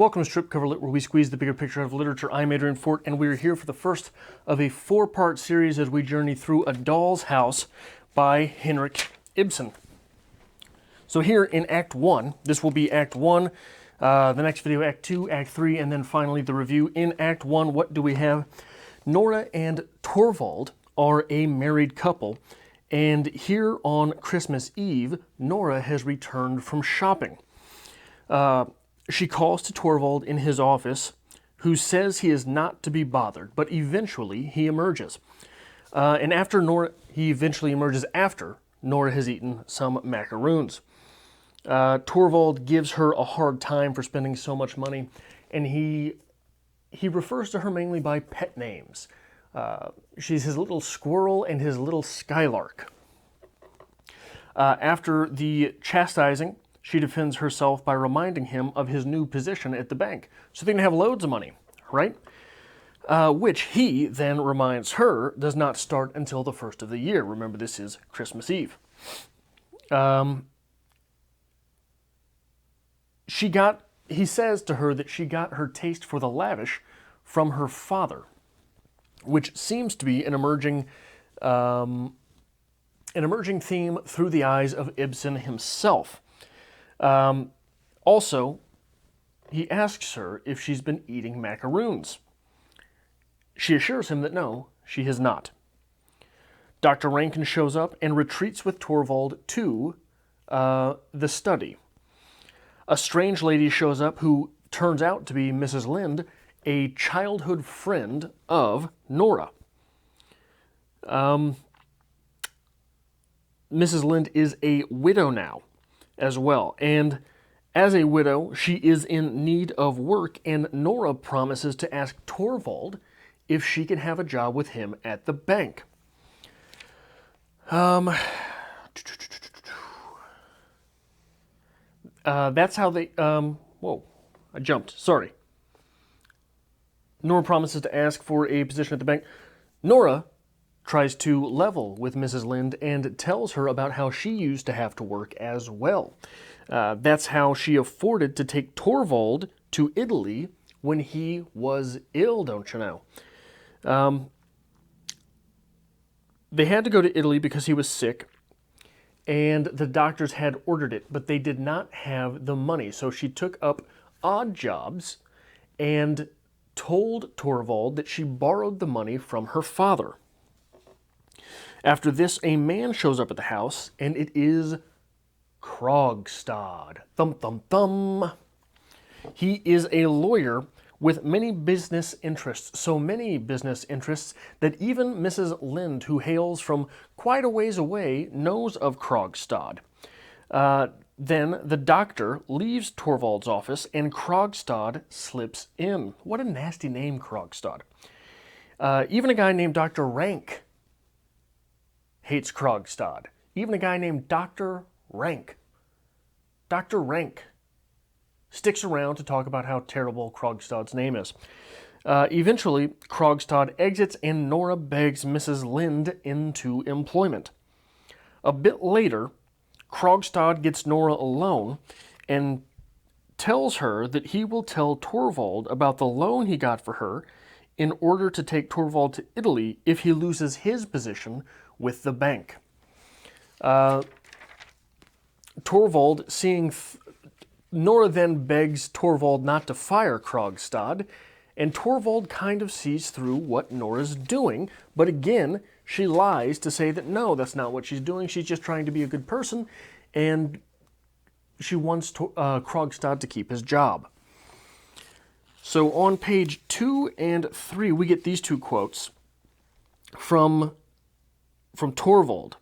Welcome to Strip Cover Lit, where we squeeze the bigger picture out of literature. I'm Adrian Fort, and we're here for the first of a four-part series as we journey through A Doll's House by Henrik Ibsen. So here in Act 1, this will be Act 1, the next video Act 2, Act 3, and then finally the review. In Act 1, what do we have? Nora and Torvald are a married couple, and here on Christmas Eve, Nora has returned from shopping. She calls to Torvald in his office, who says he is not to be bothered, but eventually he emerges. He eventually emerges after Nora has eaten some macaroons. Torvald gives her a hard time for spending so much money, and he refers to her mainly by pet names. She's his little squirrel and his little skylark. After the chastising, she defends herself by reminding him of his new position at the bank. So they're going to have loads of money, right? Which he then reminds her does not start until the first of the year. Remember, this is Christmas Eve. He says to her that she got her taste for the lavish from her father, which seems to be an emerging theme through the eyes of Ibsen himself. Also, he asks her if she's been eating macaroons. She assures him that no, she has not. Dr. Rankin shows up and retreats with Torvald to the study. A strange lady shows up who turns out to be Mrs. Lynde, a childhood friend of Nora. Mrs. Lynde is a widow now as well, and as a widow, she is in need of work, and Nora promises to ask Torvald if she can have a job with him at the bank. That's how they, whoa, I jumped, sorry. Nora promises to ask for a position at the bank. Nora tries to level with Mrs. Lynde and tells her about how she used to have to work as well. That's how she afforded to take Torvald to Italy when he was ill, don't you know? They had to go to Italy because he was sick, and the doctors had ordered it, but they did not have the money. So she took up odd jobs and told Torvald that she borrowed the money from her father. After this, a man shows up at the house, and it is Krogstad. Thump, thump, thump. He is a lawyer with many business interests, so many business interests that even Mrs. Lynde, who hails from quite a ways away, knows of Krogstad. Then the doctor leaves Torvald's office, and Krogstad slips in. What a nasty name, Krogstad. Even a guy named Dr. Rank hates Krogstad. Even a guy named Dr. Rank sticks around to talk about how terrible Krogstad's name is. Eventually, Krogstad exits, and Nora begs Mrs. Lynde into employment. A bit later, Krogstad gets Nora alone and tells her that he will tell Torvald about the loan he got for her in order to take Torvald to Italy if he loses his position with the bank. Nora then begs Torvald not to fire Krogstad, and Torvald kind of sees through what Nora's doing, but again, she lies to say that no, that's not what she's doing. She's just trying to be a good person, and she wants Krogstad to keep his job. So on page 2 and 3, we get these two quotes from Torvald.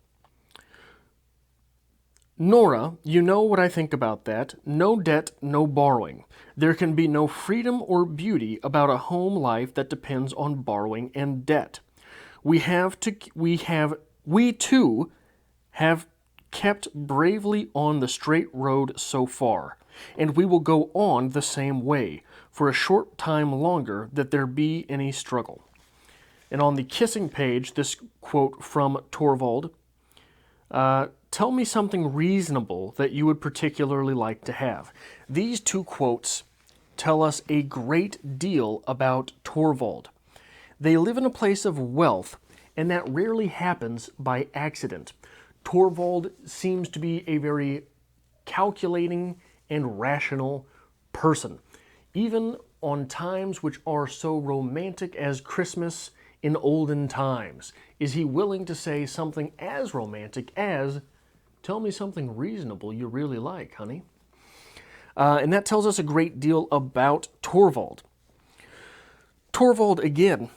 Nora, you know what I think about that. No debt, no borrowing. There can be no freedom or beauty about a home life that depends on borrowing and debt. We too have kept bravely on the straight road so far, and we will go on the same way for a short time longer that there be any struggle. And on the kissing page, this quote from Torvald, tell me something reasonable that you would particularly like to have. These two quotes tell us a great deal about Torvald. They live in a place of wealth, and that rarely happens by accident. Torvald seems to be a very calculating and rational person. Even on times which are so romantic as Christmas in olden times, is he willing to say something as romantic as, "Tell me something reasonable you really like, honey." And that tells us a great deal about Torvald. Torvald, again,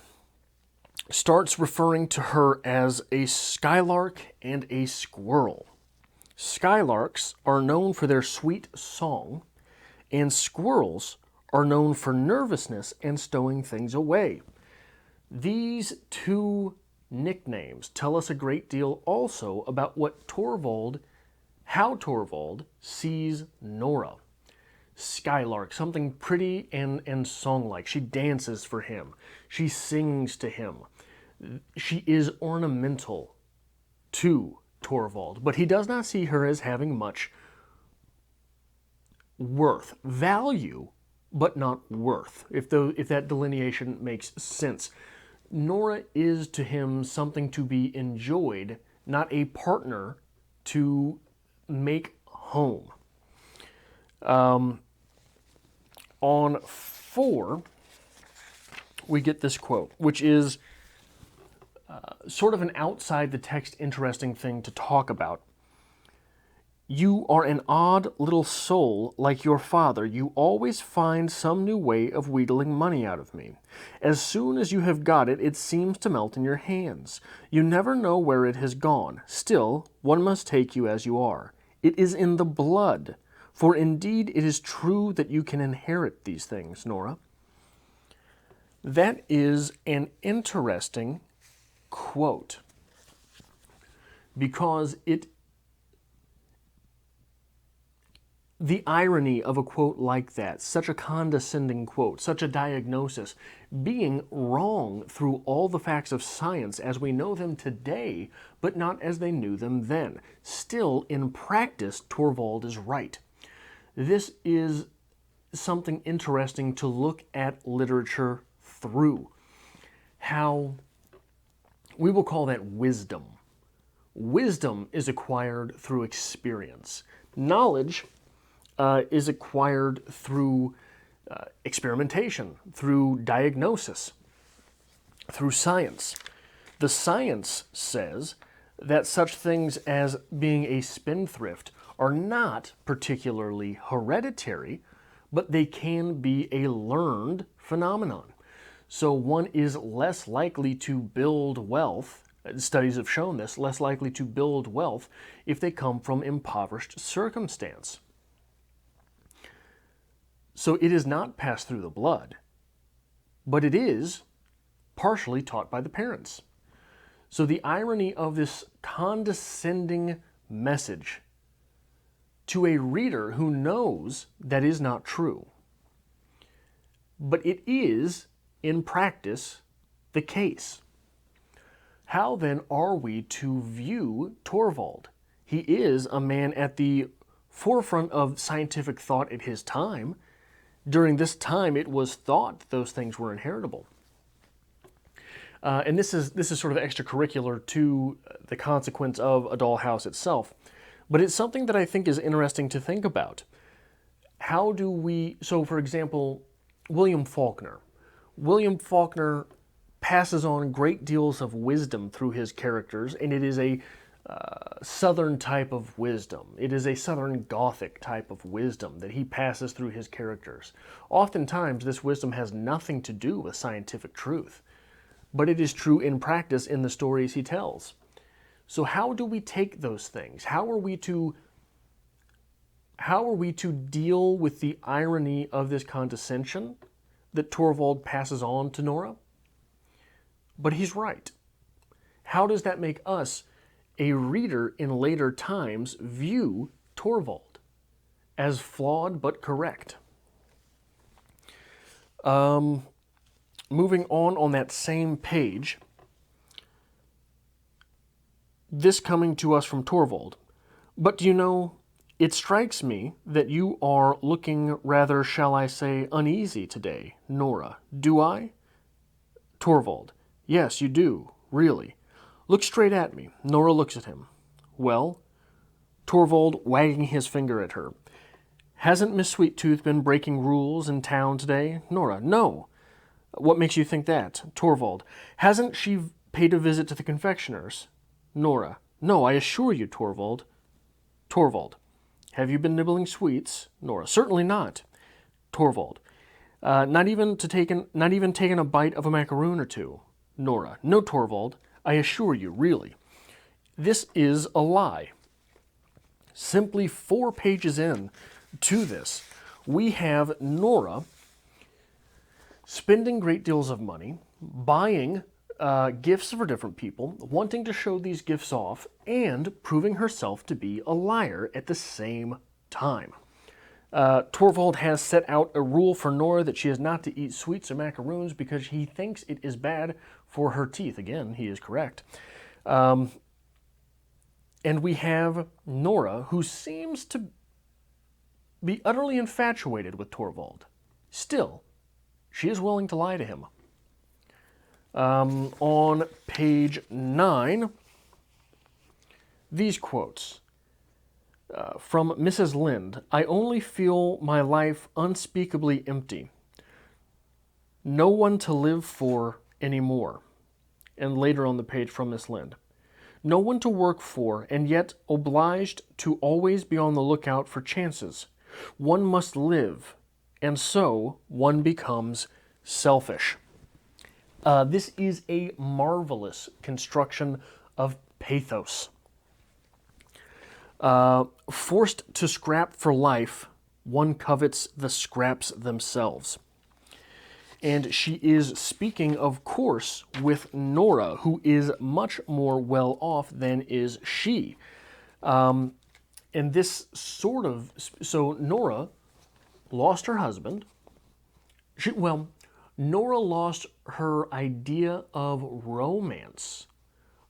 starts referring to her as a skylark and a squirrel. Skylarks are known for their sweet song, and squirrels are known for nervousness and stowing things away. These two nicknames tell us a great deal also about how Torvald sees Nora. Skylark, something pretty and song-like. She dances for him. She sings to him. She is ornamental to Torvald, but he does not see her as having much worth. Value, but not worth, if that delineation makes sense. Nora is to him something to be enjoyed, not a partner to make home. On 4, we get this quote, which is sort of an outside the text interesting thing to talk about. "You are an odd little soul like your father. You always find some new way of wheedling money out of me. As soon as you have got it, it seems to melt in your hands. You never know where it has gone. Still, one must take you as you are. It is in the blood. For indeed it is true that you can inherit these things, Nora." That is an interesting quote, because the irony of a quote like that, such a condescending quote, such a diagnosis, being wrong through all the facts of science as we know them today, but not as they knew them then. Still, in practice, Torvald is right. This is something interesting to look at literature through. How we will call that wisdom. Wisdom is acquired through experience. Knowledge is acquired through experimentation, through diagnosis, through science. The science says that such things as being a spendthrift are not particularly hereditary, but they can be a learned phenomenon. So one is less likely to build wealth, studies have shown this, less likely to build wealth if they come from impoverished circumstance. So it is not passed through the blood, but it is partially taught by the parents. So the irony of this condescending message to a reader who knows that is not true, but it is, in practice, the case. How then are we to view Torvald? He is a man at the forefront of scientific thought at his time. During this time, it was thought those things were inheritable. And this is sort of extracurricular to the consequence of A Doll House itself. But it's something that I think is interesting to think about. How do we, so for example, William Faulkner. William Faulkner passes on great deals of wisdom through his characters, and it is a Southern type of wisdom. It is a Southern Gothic type of wisdom that he passes through his characters. Oftentimes, this wisdom has nothing to do with scientific truth, but it is true in practice in the stories he tells. So how do we take those things? How are we to deal with the irony of this condescension that Torvald passes on to Nora? But he's right. How does that make us, a reader in later times, view Torvald as flawed but correct? Moving on that same page, this coming to us from Torvald. "But do you know, It strikes me that you are looking rather, shall I say, uneasy today, Nora. Do I? Torvald. Yes, you do, really. Look straight at me. Nora looks at him. Well? Torvald, wagging his finger at her. Hasn't Miss Sweet-Tooth been breaking rules in town today? Nora. No. What makes you think that? Torvald. Hasn't she paid a visit to the confectioner's? Nora. No, I assure you, Torvald. Torvald. Have you been nibbling sweets? Nora. Certainly not. Torvald. Not even taken a bite of a macaroon or two? Nora. No, Torvald. I assure you, really. This is a lie. Simply 4 pages in to this, we have Nora spending great deals of money, buying gifts for different people, wanting to show these gifts off, and proving herself to be a liar at the same time. Torvald has set out a rule for Nora that she is not to eat sweets or macaroons because he thinks it is bad for her teeth. Again, he is correct. And we have Nora, who seems to be utterly infatuated with Torvald. Still, she is willing to lie to him. On page 9, these quotes. From Mrs. Lynde, I only feel my life unspeakably empty. No one to live for anymore. And later on the page from Miss Lynde. No one to work for, and yet obliged to always be on the lookout for chances. One must live, and so one becomes selfish. This is a marvelous construction of pathos. Forced to scrap for life, one covets the scraps themselves. And she is speaking, of course, with Nora, who is much more well off than is she. And this sort of... So Nora lost her husband. Nora lost her idea of romance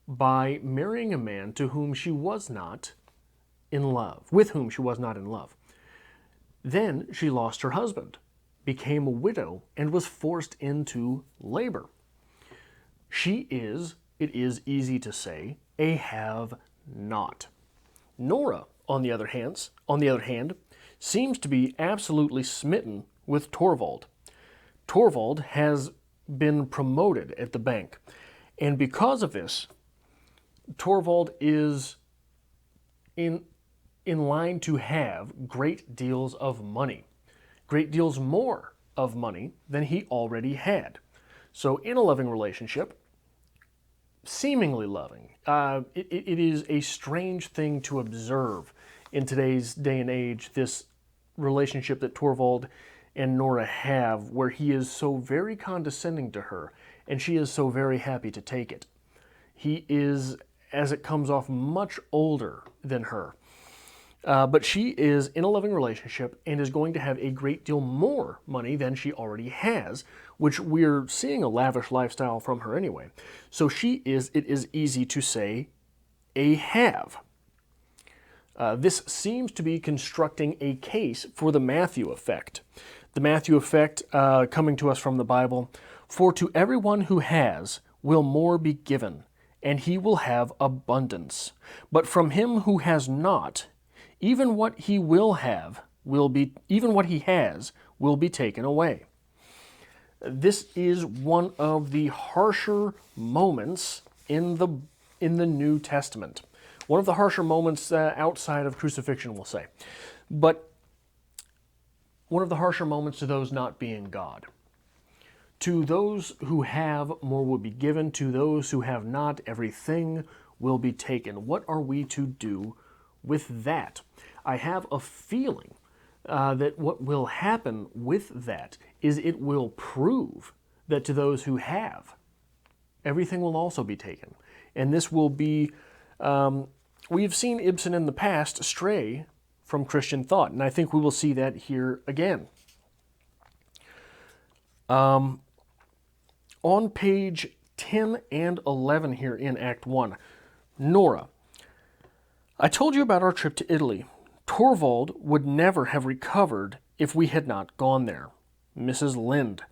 by marrying a man to whom she was not in love, with whom she was not in love. Then she lost her husband, became a widow, and was forced into labor. She is, it is easy to say, a have-not. Nora, on the other hand, seems to be absolutely smitten with Torvald. Torvald has been promoted at the bank, and because of this, Torvald is in line to have great deals of money. Great deals more of money than he already had. So in a loving relationship, seemingly loving, it is a strange thing to observe in today's day and age, this relationship that Torvald and Nora have, where he is so very condescending to her, and she is so very happy to take it. He is, as it comes off, much older than her. But she is in a loving relationship and is going to have a great deal more money than she already has, which we're seeing a lavish lifestyle from her anyway. So she is, it is easy to say, a have. This seems to be constructing a case for the Matthew effect. The Matthew effect coming to us from the Bible. For to everyone who has will more be given, and he will have abundance. But from him who has not, even what he will have even what he has will be taken away. This is one of the harsher moments in the New Testament. One of the harsher moments outside of crucifixion, we'll say. But one of the harsher moments to those not being God. To those who have, more will be given. To those who have not, everything will be taken. What are we to do with that? I have a feeling that what will happen with that is it will prove that to those who have, everything will also be taken. And this will be, we've seen Ibsen in the past stray from Christian thought, and I think we will see that here again. On page 10 and 11 here in Act 1, Nora. I told you about our trip to Italy. Torvald would never have recovered if we had not gone there. Mrs. Lynde.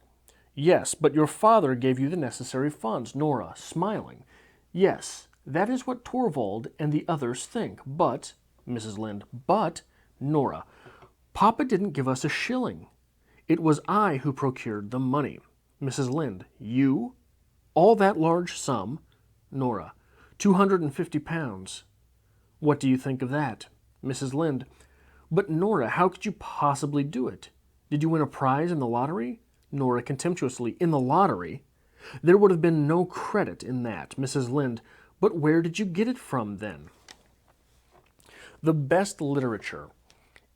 Yes, but your father gave you the necessary funds. Nora, smiling. Yes, that is what Torvald and the others think. But, Mrs. Lynde, but, Nora, Papa didn't give us a shilling. It was I who procured the money. Mrs. Lynde, you? All that large sum? Nora, £250. What do you think of that? Mrs. Lynde, but Nora, how could you possibly do it? Did you win a prize in the lottery? Nora, contemptuously, in the lottery? There would have been no credit in that. Mrs. Lynde, but where did you get it from then? The best literature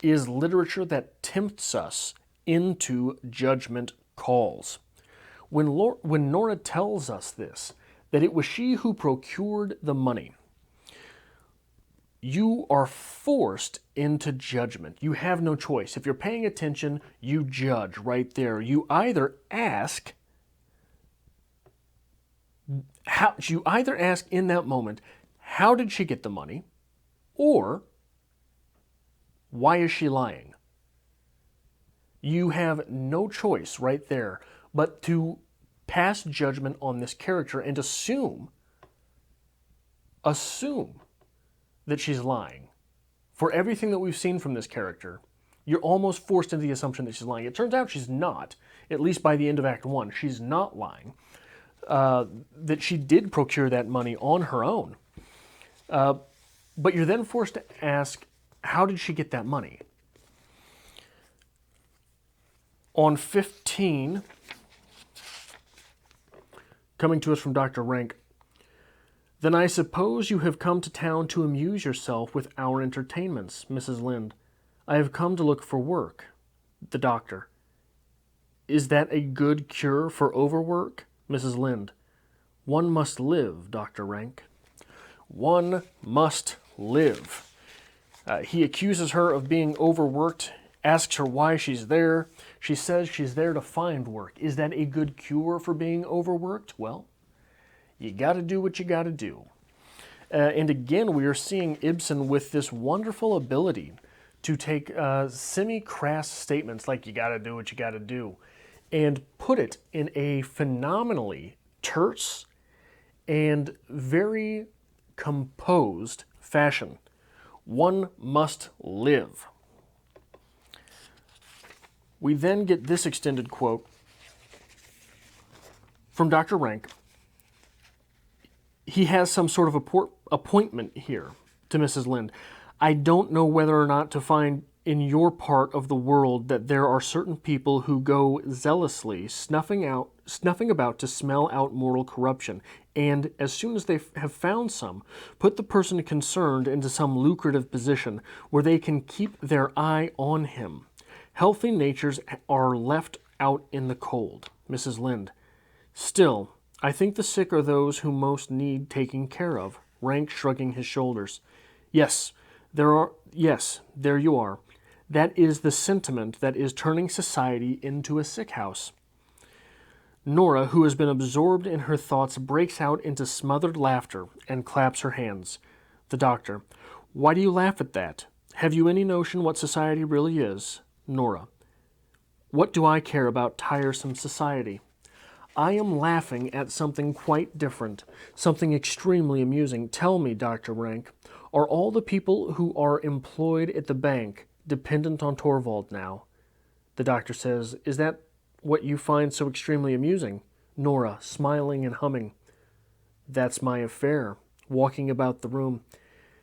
is literature that tempts us into judgment calls. When Nora tells us this, that it was she who procured the money, you are forced into judgment. You have no choice. If you're paying attention, you judge right there. You either ask in that moment, how did she get the money? Or, why is she lying? You have no choice right there but to pass judgment on this character and assume that she's lying. For everything that we've seen from this character, you're almost forced into the assumption that she's lying. It turns out she's not, at least by the end of Act 1. She's not lying. That she did procure that money on her own. But you're then forced to ask, how did she get that money? On 15, coming to us from Dr. Rank, then I suppose you have come to town to amuse yourself with our entertainments, Mrs. Lynde. I have come to look for work. The doctor. Is that a good cure for overwork? Mrs. Lynde. One must live, Dr. Rank. One must live. He accuses her of being overworked, asks her why she's there. She says she's there to find work. Is that a good cure for being overworked? Well, you got to do what you got to do. And again, we are seeing Ibsen with this wonderful ability to take semi-crass statements like you got to do what you got to do and put it in a phenomenally terse and very composed fashion. One must live. We then get this extended quote from Dr. Rank. He has some sort of appointment here to Mrs. Lynde. I don't know whether or not to find in your part of the world that there are certain people who go zealously snuffing about to smell out moral corruption, and as soon as they have found some, put the person concerned into some lucrative position where they can keep their eye on him. Healthy natures are left out in the cold. Mrs. Lynde. Still, I think the sick are those who most need taking care of. Rank shrugging his shoulders. Yes, there you are. That is the sentiment that is turning society into a sick house. Nora, who has been absorbed in her thoughts, breaks out into smothered laughter and claps her hands. The doctor. Why do you laugh at that? Have you any notion what society really is? Nora. What do I care about tiresome society? I am laughing at something quite different, something extremely amusing. Tell me, Dr. Rank, are all the people who are employed at the bank dependent on Torvald now? The doctor says, is that what you find so extremely amusing? Nora, smiling and humming. That's my affair, walking about the room.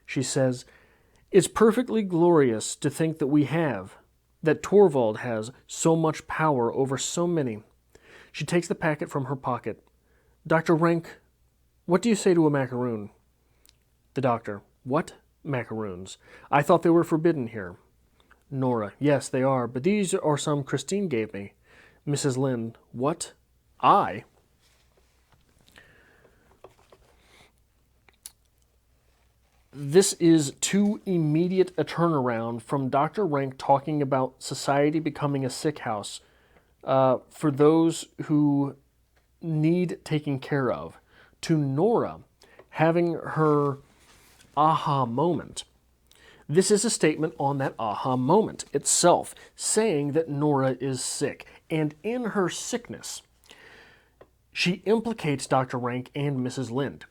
She says, it's perfectly glorious to think that Torvald has so much power over so many. She takes the packet from her pocket. Dr. Rank, what do you say to a macaroon? The doctor, what macaroons? I thought they were forbidden here. Nora, yes, they are, but these are some Christine gave me. Mrs. Lynde, what? I? This is too immediate a turnaround from Dr. Rank talking about society becoming a sick house for those who need taking care of, to Nora having her aha moment. This is a statement on that aha moment itself, saying that Nora is sick, and in her sickness, she implicates Dr. Rank and Mrs. Lynde.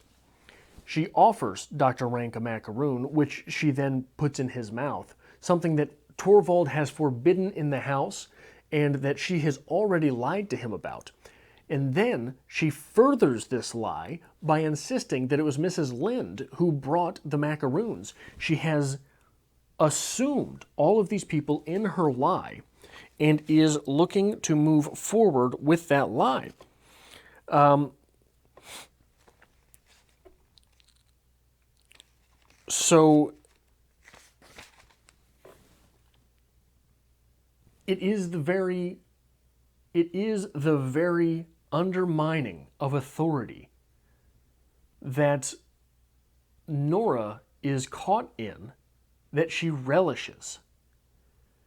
She offers Dr. Rank a macaroon, which she then puts in his mouth, something that Torvald has forbidden in the house and that she has already lied to him about. And then she furthers this lie by insisting that it was Mrs. Lynde who brought the macaroons. She has assumed all of these people in her lie and is looking to move forward with that lie. So it is the very undermining of authority that Nora is caught in that she relishes.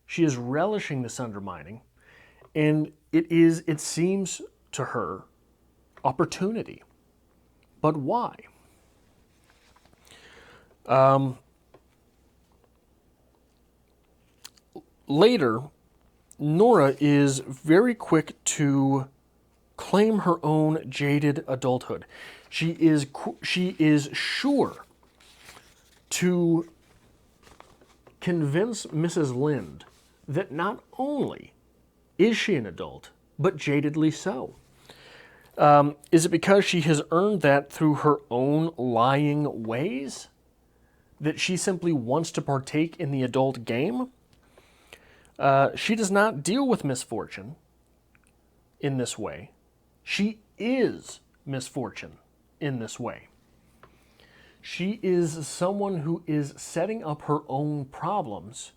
She is relishing this undermining, and it seems to her opportunity. But why? Later, Nora is very quick to claim her own jaded adulthood. She is sure to convince Mrs. Lynde that not only is she an adult, but jadedly so. Is it because she has earned that through her own lying ways? That she simply wants to partake in the adult game? She does not deal with misfortune in this way. She is misfortune in this way. She is someone who is setting up her own problems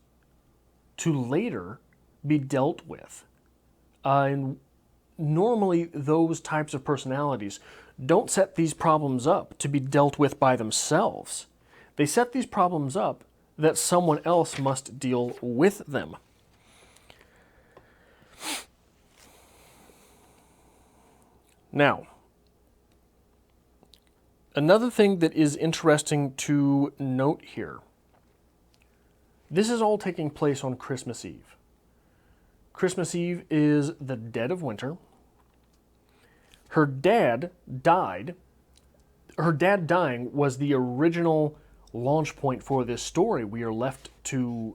to later be dealt with. And normally those types of personalities don't set these problems up to be dealt with by themselves. They set these problems up that someone else must deal with them. Now, another thing that is interesting to note here, this is all taking place on Christmas Eve. Christmas Eve is the dead of winter. Her dad died. Her dad dying was the original launch point for this story. We are left to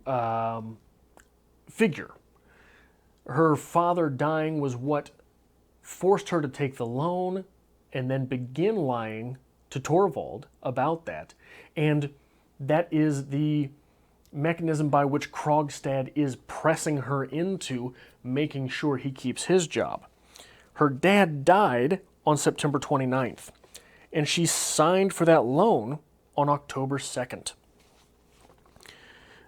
figure. Her father dying was what forced her to take the loan and then begin lying to Torvald about that. And that is the mechanism by which Krogstad is pressing her into making sure he keeps his job. Her dad died on September 29th, and she signed for that loan on October 2nd.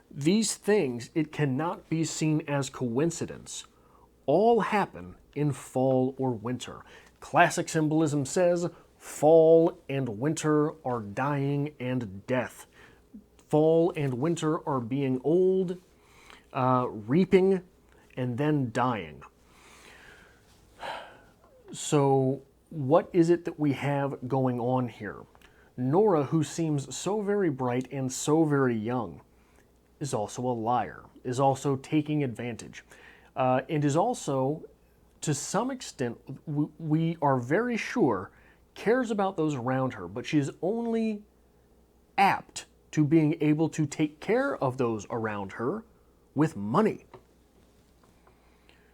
These things, it cannot be seen as coincidence, all happen in fall or winter. Classic symbolism says fall and winter are dying and death. Fall and winter are being old, reaping, and then dying. So what is it that we have going on here? Nora, who seems so very bright and so very young, is also a liar, is also taking advantage, and is also, to some extent, we are very sure, cares about those around her, but she is only apt to being able to take care of those around her with money.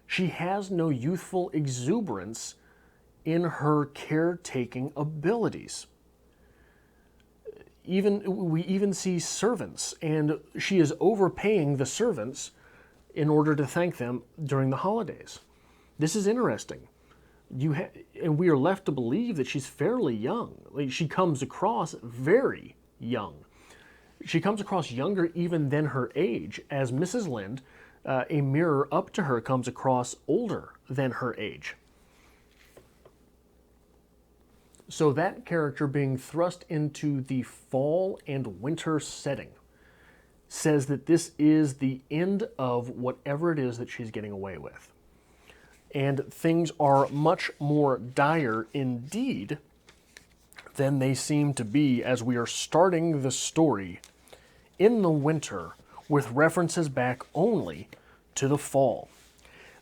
She has no youthful exuberance in her caretaking abilities. We even see servants, and she is overpaying the servants in order to thank them during the holidays. This is interesting. And we are left to believe that she's fairly young. Like, she comes across very young. She comes across younger even than her age, as Mrs. Lynde, a mirror up to her, comes across older than her age. So that character being thrust into the fall and winter setting says that this is the end of whatever it is that she's getting away with. And things are much more dire indeed than they seem to be as we are starting the story in the winter with references back only to the fall.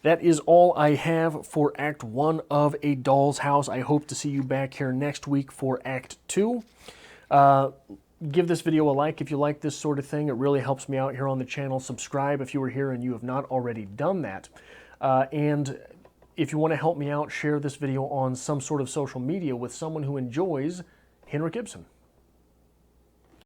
That is all I have for Act 1 of A Doll's House. I hope to see you back here next week for Act 2. Give this video a like if you like this sort of thing. It really helps me out here on the channel. Subscribe if you are here and you have not already done that. And if you want to help me out, share this video on some sort of social media with someone who enjoys Henrik Ibsen.